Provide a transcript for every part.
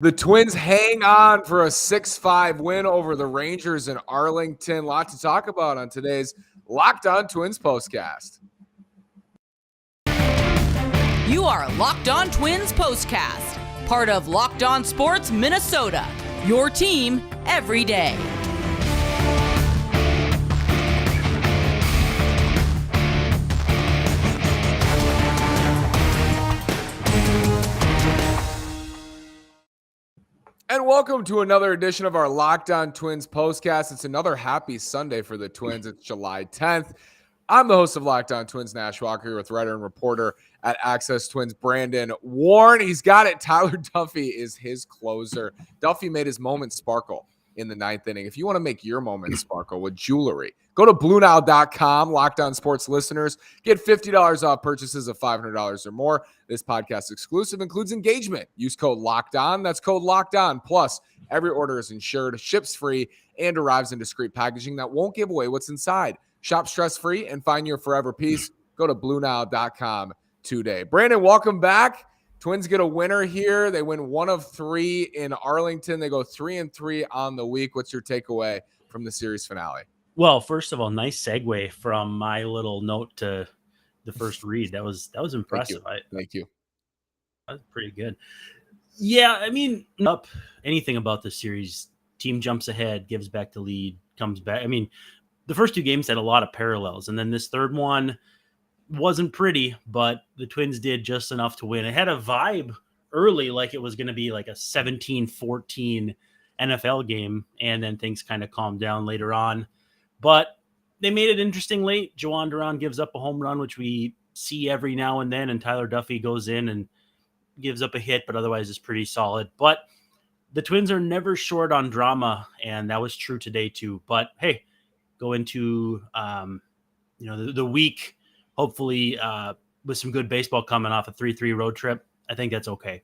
The Twins hang on for a 6-5 win over the Rangers in Arlington. Lot to talk about on today's Locked On Twins Postcast. You are Locked On Twins Postcast, part of Locked On Sports Minnesota, your team every day. And welcome to another edition of our Locked On Twins Postcast. It's another happy Sunday for the Twins. It's July 10th. I'm the host of Locked On Twins, Nash Walker, with writer and reporter at Access Twins, Brandon Warren. He's got it. Tyler Duffy is his closer. Duffy made his moment sparkle in the ninth inning. If you want to make your moment sparkle with jewelry, go to BlueNile.com. Locked On Sports listeners get $50 off purchases of $500 or more. This podcast exclusive includes engagement. Use code Locked On. That's code Locked On. Plus, every order is insured, ships free, and arrives in discreet packaging that won't give away what's inside. Shop stress-free and find your forever piece. Go to BlueNile.com today. Brandon, welcome back. Twins get a winner here. They win 1 of 3 in Arlington. They go 3-3 on the week. What's your takeaway from the series finale? Well, first of all, nice segue from my little note to the first read. That was impressive. Thank you. That was pretty good. Yeah, I mean, up anything about the series. Team jumps ahead, gives back the lead, comes back. I mean, the first 2 games had a lot of parallels, and then this third one wasn't pretty, but the Twins did just enough to win. It had a vibe early like it was going to be like a 17-14 NFL game, and then things kind of calmed down later on. But they made it interesting late. Joan Duran gives up a home run, which we see every now and then, and Tyler Duffy goes in and gives up a hit, but otherwise is pretty solid. But the Twins are never short on drama, and that was true today too. But hey, go into the week, hopefully with some good baseball coming off a 3-3 road trip. I think that's okay.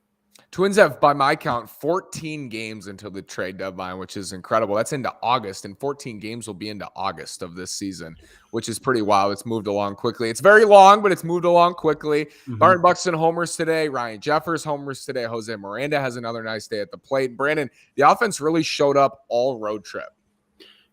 Twins have, by my count, 14 games until the trade deadline, which is incredible. That's into August, and 14 games will be into August of this season, which is pretty wild. It's moved along quickly. It's very long, but it's moved along quickly. Mm-hmm. Byron Buxton homers today. Ryan Jeffers homers today. Jose Miranda has another nice day at the plate. Brandon, the offense really showed up all road trip.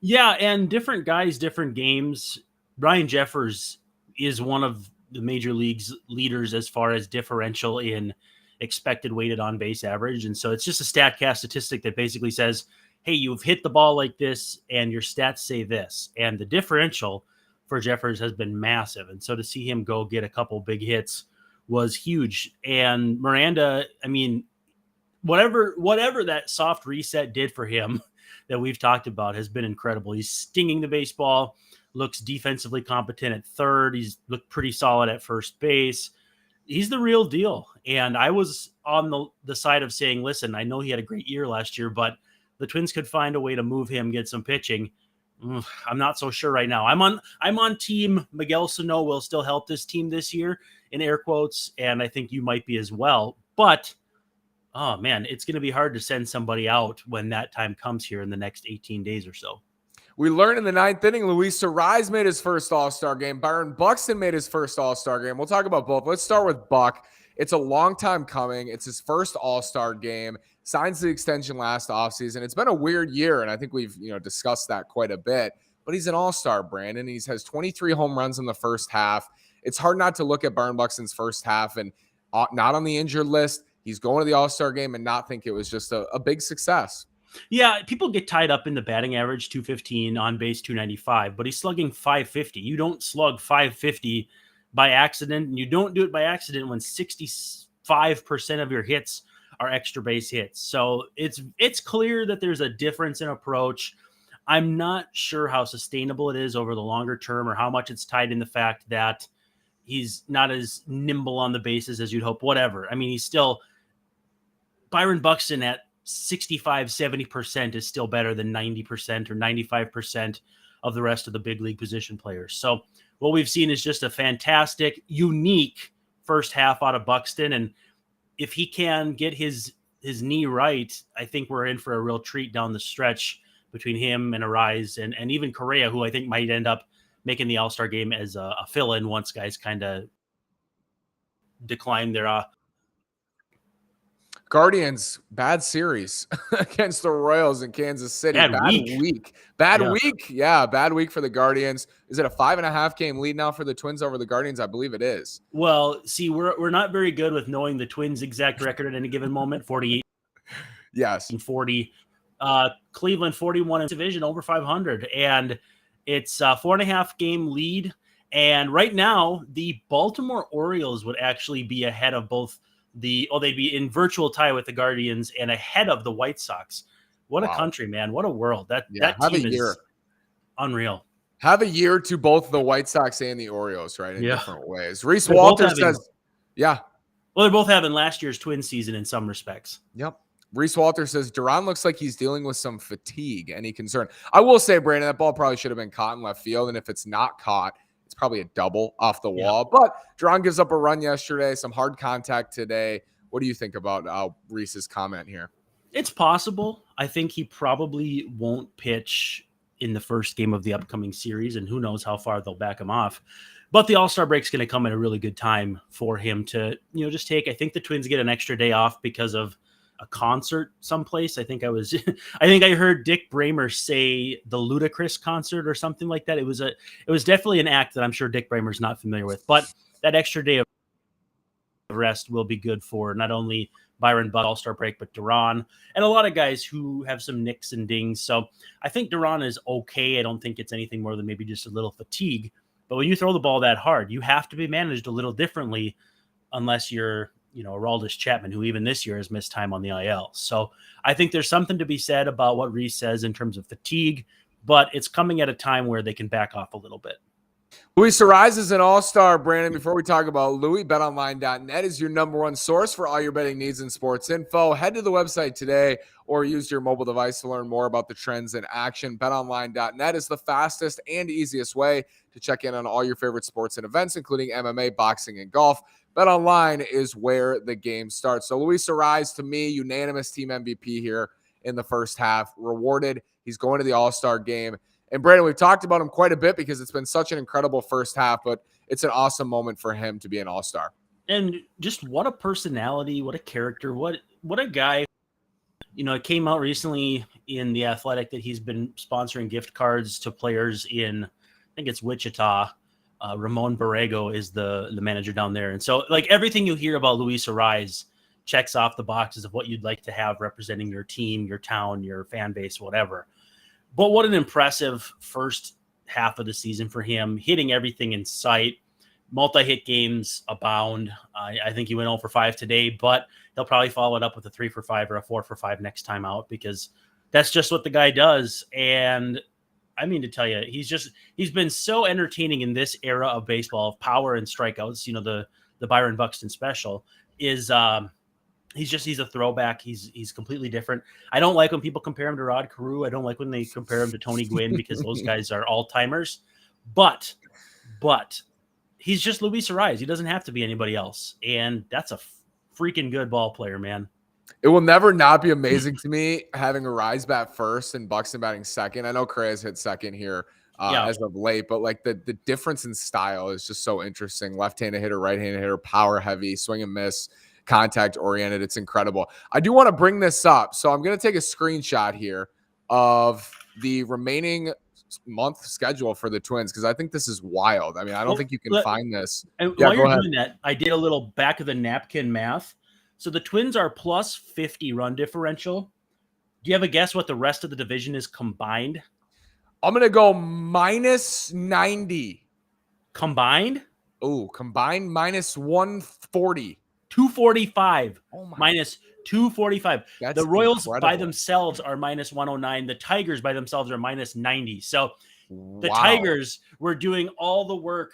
Yeah, and different guys, different games. Ryan Jeffers is one of the major league's leaders as far as differential in expected weighted on base average. And so it's just a StatCast statistic that basically says, hey, you've hit the ball like this and your stats say this. And the differential for Jeffers has been massive. And so to see him go get a couple big hits was huge. And Miranda, I mean, whatever that soft reset did for him that we've talked about has been incredible. He's stinging the baseball, looks defensively competent at third. He's looked pretty solid at first base. He's the real deal. And I was on the side of saying, listen, I know he had a great year last year, but the Twins could find a way to move him, get some pitching. I'm not so sure right now. I'm on team Miguel Sano will still help this team this year, in air quotes, and I think you might be as well. But, oh man, it's going to be hard to send somebody out when that time comes here in the next 18 days or so. We learned in the ninth inning, Luis Arraez made his first All-Star game. Byron Buxton made his first All-Star game. We'll talk about both. Let's start with Buck. It's a long time coming. It's his first All-Star game. Signs the extension last offseason. It's been a weird year, and I think we've discussed that quite a bit. But he's an All-Star, Brandon. He has 23 home runs in the first half. It's hard not to look at Byron Buxton's first half and not on the injured list. He's going to the All-Star game and not think it was just a big success. Yeah, people get tied up in the batting average, 215, on base 295, but he's slugging 550. You don't slug 550 by accident, and you don't do it by accident when 65% of your hits are extra base hits. So it's clear that there's a difference in approach. I'm not sure how sustainable it is over the longer term or how much it's tied in the fact that he's not as nimble on the bases as you'd hope, whatever. I mean, he's still Byron Buxton at 65-70% is still better than 90% or 95% of the rest of the big league position players. So what we've seen is just a fantastic, unique first half out of Buxton. And if he can get his knee right, I think we're in for a real treat down the stretch between him and Arraez and even Correa, who I think might end up making the All-Star game as a fill-in once guys kind of decline their Guardians, bad series against the Royals in Kansas City. Bad week. Yeah, bad week for the Guardians. Is it a 5.5 game lead now for the Twins over the Guardians? I believe it is. Well, see, we're not very good with knowing the Twins' exact record at any given moment. 48, Yes, 40. Cleveland 41 in division, over 500, and it's a 4.5 game lead. And right now, the Baltimore Orioles would actually be ahead of both. They'd be in virtual tie with the Guardians and ahead of the White Sox. What a country, man. What a world. That team is unreal. Have a year to both the White Sox and the Orioles, right? In different ways. Reese They're Walter says, well, they're both having last year's Twins season in some respects. Yep. Reese Walter says, Duran looks like he's dealing with some fatigue. Any concern? I will say, Brandon, that ball probably should have been caught in left field. And if it's not caught, it's probably a double off the wall. But Duran gives up a run yesterday, some hard contact today. What do you think about Reese's comment here? It's possible. I think he probably won't pitch in the first game of the upcoming series, and who knows how far they'll back him off. But the All-Star break's going to come at a really good time for him to, just take. I think the Twins get an extra day off because of a concert someplace. I think I heard Dick Bramer say the Ludacris concert or something like that. It was definitely an act that I'm sure Dick Bramer's not familiar with, but that extra day of rest will be good for not only Byron Buxton All-Star break, but Duran and a lot of guys who have some nicks and dings. So I think Duran is okay. I don't think it's anything more than maybe just a little fatigue, but when you throw the ball that hard, you have to be managed a little differently unless you're Aroldis Chapman, who even this year has missed time on the IL. So I think there's something to be said about what Reese says in terms of fatigue, but it's coming at a time where they can back off a little bit. Luis Arise is an all-star, Brandon. Before we talk about Louis, betonline.net is your number one source for all your betting needs and sports info. Head to the website today or use your mobile device to learn more about the trends in action. Betonline.net is the fastest and easiest way to check in on all your favorite sports and events, including MMA, boxing, and golf. BetOnline is where the game starts. So Luis Arise, to me, unanimous team MVP here in the first half. Rewarded. He's going to the all-star game. And Brandon, we've talked about him quite a bit because it's been such an incredible first half, but it's an awesome moment for him to be an all-star. And just what a personality, what a character, what a guy. It came out recently in The Athletic that he's been sponsoring gift cards to players in, I think it's Wichita. Ramon Borrego is the manager down there. And so everything you hear about Luis Arise checks off the boxes of what you'd like to have representing your team, your town, your fan base, whatever. But what an impressive first half of the season for him, hitting everything in sight. Multi-hit games abound. I think he went 0 for 5 today, but he'll probably follow it up with a 3 for 5 or a 4 for 5 next time out because that's just what the guy does. And I mean to tell you, he's been so entertaining in this era of baseball, of power and strikeouts. The Byron Buxton special is he's a throwback. He's completely different. I don't like when people compare him to Rod Carew. I don't like when they compare him to Tony Gwynn because those guys are all timers. But he's just Luis Arise. He doesn't have to be anybody else, and that's a freaking good ball player, man. It will never not be amazing to me having Arise bat first and Buxton batting second. I know Correa's hit second here as of late, but the difference in style is just so interesting. Left-handed hitter, right-handed hitter, power heavy, swing and miss, contact oriented. It's incredible. I do want to bring this up. So I'm going to take a screenshot here of the remaining month schedule for the Twins because I think this is wild. I mean, I don't think you can find this. And while you're doing that, I did a little back of the napkin math. So the Twins are plus 50 run differential. Do you have a guess what the rest of the division is combined? I'm going to go minus 90. Combined? Oh, combined minus 140. 245. Oh my. Minus 245. That's the Royals incredible. by themselves are minus 109. The Tigers by themselves are minus 90. So the Tigers were doing all the work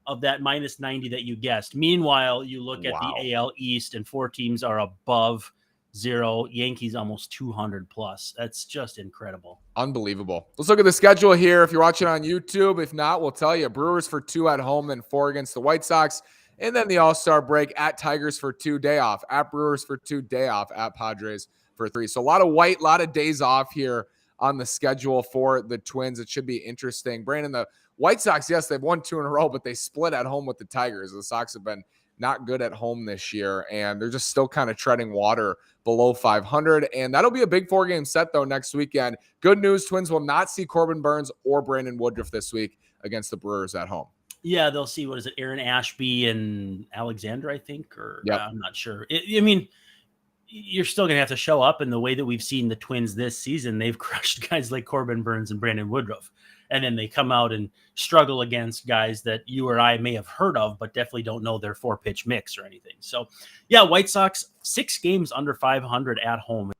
of that minus 90 that you guessed. Meanwhile, you look at the AL East and 4 teams are above 0. Yankees almost 200 plus. That's just incredible. Unbelievable. Let's look at the schedule here. If you're watching on YouTube, if not, we'll tell you. Brewers for 2 at home, then 4 against the White Sox. And then the All-Star break at Tigers for 2, day off. At Brewers for 2, day off. At Padres for 3. So a lot of days off here on the schedule for the Twins. It should be interesting. Brandon, the White Sox, yes, they've won 2 in a row, but they split at home with the Tigers. The Sox have been not good at home this year, and they're just still kind of treading water below 500. And that'll be a big 4-game set, though, next weekend. Good news, Twins will not see Corbin Burnes or Brandon Woodruff this week against the Brewers at home. Yeah, they'll see, what is it, Aaron Ashby and Alexander, I think, or yep. I'm not sure. I mean, you're still going to have to show up, in the way that we've seen the Twins this season. They've crushed guys like Corbin Burnes and Brandon Woodruff, and then they come out and struggle against guys that you or I may have heard of, but definitely don't know their 4-pitch mix or anything. So, yeah, White Sox, 6 games under 500 at home.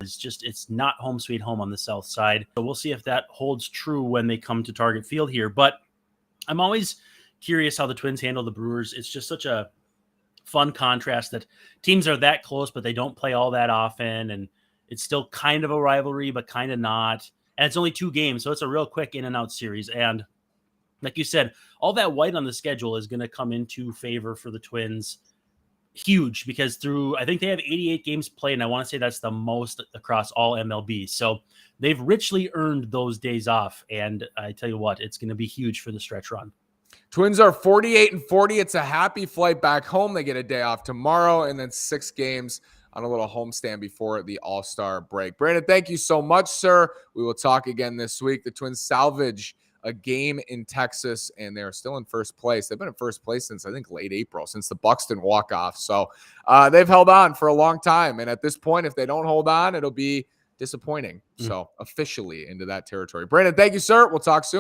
It's not home sweet home on the south side. So we'll see if that holds true when they come to Target Field here. But I'm always curious how the Twins handle the Brewers. It's just such a fun contrast that teams are that close, but they don't play all that often. And it's still kind of a rivalry, but kind of not. And it's only 2 games, so it's a real quick in and out series. And like you said, all that white on the schedule is going to come into favor for the Twins. Huge, because I think they have 88 games played, and I want to say that's the most across all MLB. So they've richly earned those days off. And I tell you what, it's going to be huge for the stretch run. Twins are 48-40. It's a happy flight back home. They get a day off tomorrow, and then 6 games on a little homestand before the All-Star break. Brandon, thank you so much, sir. We will talk again this week. The Twins salvage a game in Texas, and they're still in first place. They've been in first place since, I think, late April, since the Buxton walk-off. So they've held on for a long time, and at this point, if they don't hold on, it'll be disappointing. So officially into that territory. Brandon, thank you, sir. We'll talk soon.